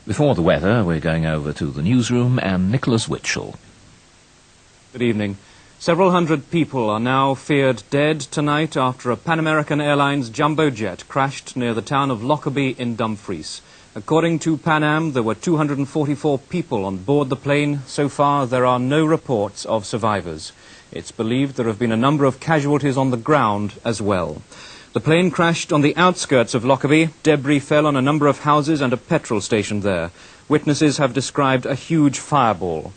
Before the weather, we're going over to the newsroom and Nicholas Witchell. Good evening. Several hundred people are now feared dead tonight after a Pan American Airlines jumbo jet crashed near the town of Lockerbie in Dumfries. According to Pan Am, there were 244 people on board the plane. So far, there are no reports of survivors. It's believed there have been a number of casualties on the ground as well. The plane crashed on the outskirts of Lockerbie. Debris fell on a number of houses and a petrol station there. Witnesses have described a huge fireball.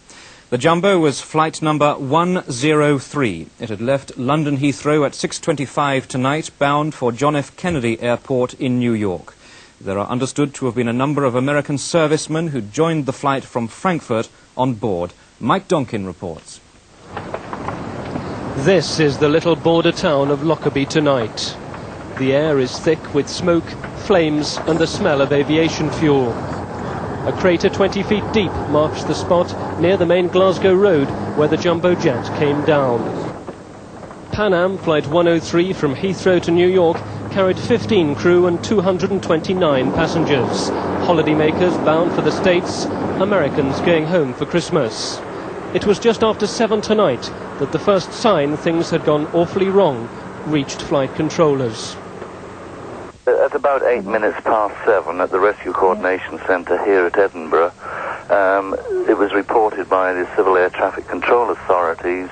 The jumbo was flight number 103. It had left London Heathrow at 6:25 tonight, bound for John F. Kennedy Airport in New York. There are understood to have been a number of American servicemen who joined the flight from Frankfurt on board. Mike Donkin reports. This is the little border town of Lockerbie tonight. The air is thick with smoke, flames and the smell of aviation fuel. A crater 20 feet deep marks the spot near the main Glasgow road where the jumbo jet came down. Pan Am Flight 103 from Heathrow to New York carried 15 crew and 229 passengers. Holidaymakers bound for the States, Americans going home for Christmas. It was just after 7 tonight that the first sign things had gone awfully wrong reached flight controllers. At about 8 minutes past 7 at the Rescue Coordination Centre here at Edinburgh, it was reported by the Civil Air Traffic Control Authorities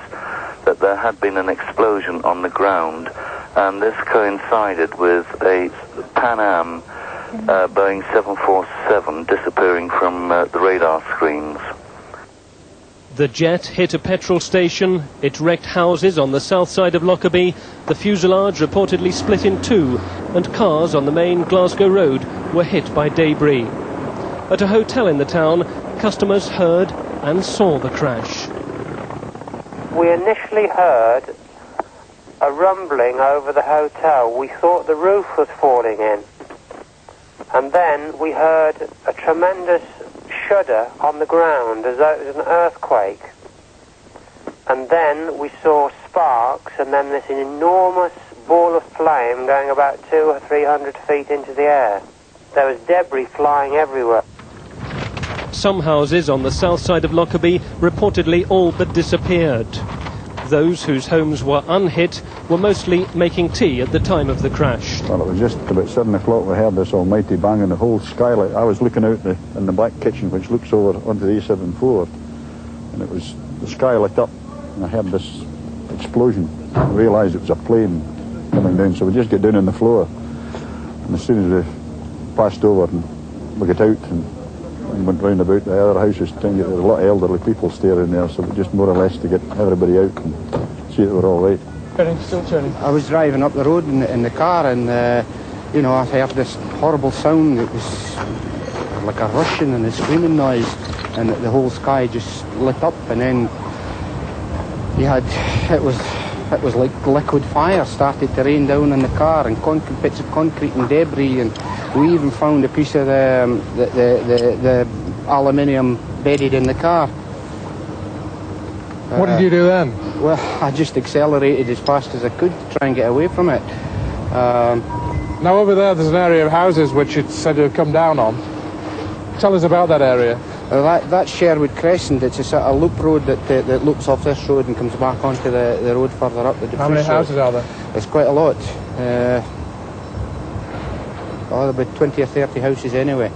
that there had been an explosion on the ground, and this coincided with a Pan Am Boeing 747 disappearing from the radar screens. The jet hit a petrol station, it wrecked houses on the south side of Lockerbie, the fuselage reportedly split in two, and cars on the main Glasgow road were hit by debris. At a hotel in the town, customers heard and saw the crash. We initially heard a rumbling over the hotel. We thought the roof was falling in. And then we heard a tremendous shudder on the ground as though it was an earthquake. And then we saw sparks and then this enormous ball of flame going about 200 or 300 feet into the air. There was debris flying everywhere. Some houses on the south side of Lockerbie reportedly all but disappeared. Those whose homes were unhit were mostly making tea at the time of the crash. Well, it was just about 7 o'clock we heard this almighty bang in the whole skylight. I was looking out in the back kitchen which looks over onto the A74, and it was the sky lit up and I heard this explosion. I realised it was a plane coming down, so we just got down on the floor, and as soon as we passed over and we got out and went round about the other houses trying to get, there were a lot of elderly people staying there, so we just more or less to get everybody out and see that we're all right. Still turning. I was driving up the road in the car, and you know, I heard this horrible sound. It was like a rushing and a screaming noise, and the whole sky just lit up, and then you had, it was like liquid fire started to rain down in the car, and bits of concrete and debris, and we even found a piece of the aluminium bedded in the car. What did you do then? Well, I just accelerated as fast as I could to try and get away from it. Now over there's an area of houses which it's said to have come down on. Tell us about that area. That's Sherwood Crescent. It's a sort of loop road that loops off this road and comes back onto the road further up. How many houses are there? There's quite a lot. About 20 or 30 houses anyway.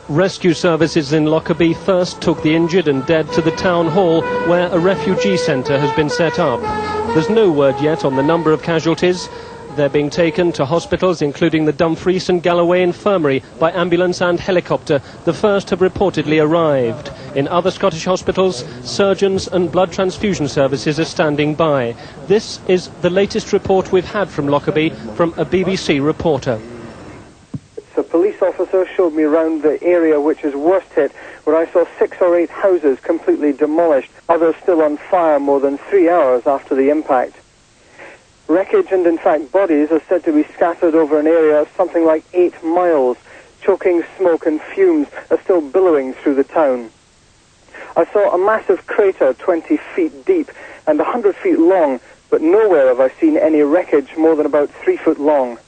Rescue services in Lockerbie first took the injured and dead to the town hall, where a refugee centre has been set up. There's no word yet on the number of casualties. They're being taken to hospitals, including the Dumfries and Galloway Infirmary, by ambulance and helicopter. The first have reportedly arrived. In other Scottish hospitals, surgeons and blood transfusion services are standing by. This is the latest report we've had from Lockerbie from a BBC reporter. A police officer showed me around the area which is worst hit, where I saw 6 or 8 houses completely demolished, others still on fire more than 3 hours after the impact. Wreckage and, in fact, bodies are said to be scattered over an area of something like 8 miles. Choking smoke and fumes are still billowing through the town. I saw a massive crater 20 feet deep and 100 feet long, but nowhere have I seen any wreckage more than about 3 foot long.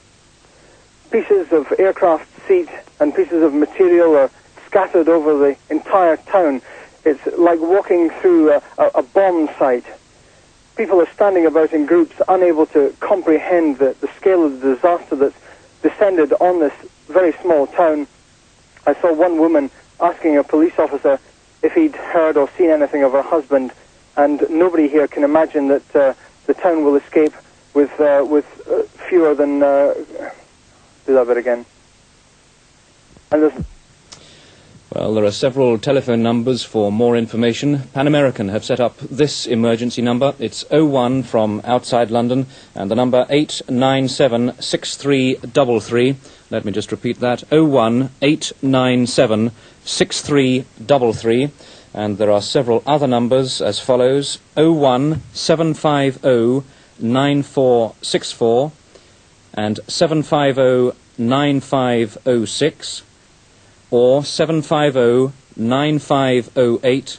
Pieces of aircraft seat and pieces of material are scattered over the entire town. It's like walking through a bomb site. People are standing about in groups, unable to comprehend the scale of the disaster that's descended on this very small town. I saw one woman asking a police officer if he'd heard or seen anything of her husband, and nobody here can imagine that the town will escape with fewer than... do that bit again. And there's... Well, there are several telephone numbers for more information. Pan American have set up this emergency number. It's 01 from outside London, and the number 897-6333. Let me just repeat that. 01-897-6333. And there are several other numbers as follows. 01-750-9464 and 750-9506. Or 750-9508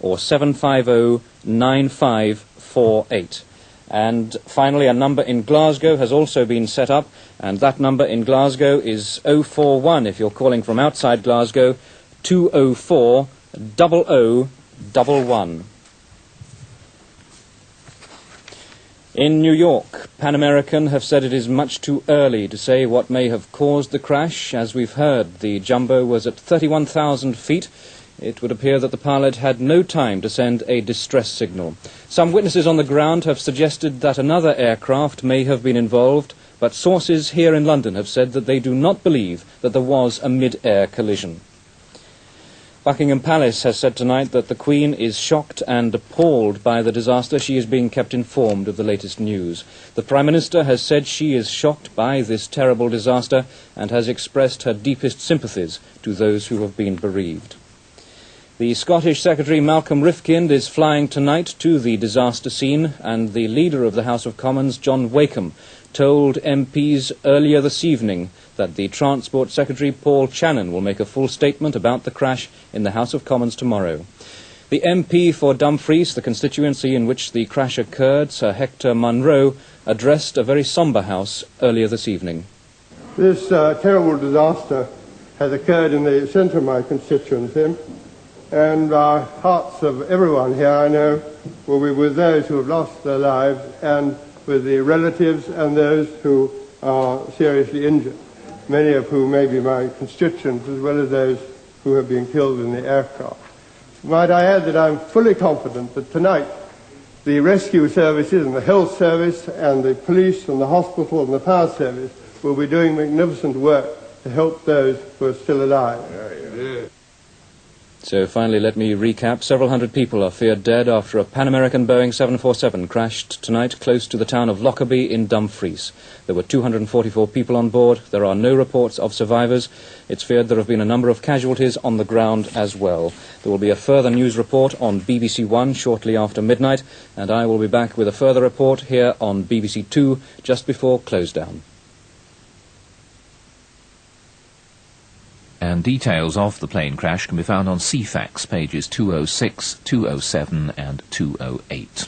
or 750-9548. And finally, a number in Glasgow has also been set up, and that number in Glasgow is 041 if you're calling from outside Glasgow, 204-0011. In New York, Pan American have said it is much too early to say what may have caused the crash. As we've heard, the jumbo was at 31,000 feet. It would appear that the pilot had no time to send a distress signal. Some witnesses on the ground have suggested that another aircraft may have been involved, but sources here in London have said that they do not believe that there was a mid-air collision. Buckingham Palace has said tonight that the Queen is shocked and appalled by the disaster. She is being kept informed of the latest news. The Prime Minister has said she is shocked by this terrible disaster and has expressed her deepest sympathies to those who have been bereaved. The Scottish Secretary Malcolm Rifkind is flying tonight to the disaster scene, and the Leader of the House of Commons, John Wakeham, told MPs earlier this evening that the Transport Secretary Paul Channon will make a full statement about the crash in the House of Commons tomorrow. The MP for Dumfries, the constituency in which the crash occurred, Sir Hector Munro, addressed a very sombre House earlier this evening. This terrible disaster has occurred in the centre of my constituency, and hearts of everyone here, I know, will be with those who have lost their lives and with the relatives and those who are seriously injured, many of whom may be my constituents as well as those who have been killed in the aircraft. Might I add that I'm fully confident that tonight the rescue services and the health service and the police and the hospital and the fire service will be doing magnificent work to help those who are still alive. So finally, let me recap. Several hundred people are feared dead after a Pan American Boeing 747 crashed tonight close to the town of Lockerbie in Dumfries. There were 244 people on board. There are no reports of survivors. It's feared there have been a number of casualties on the ground as well. There will be a further news report on BBC One shortly after midnight, and I will be back with a further report here on BBC Two just before close down. And details of the plane crash can be found on CFAX pages 206, 207 and 208.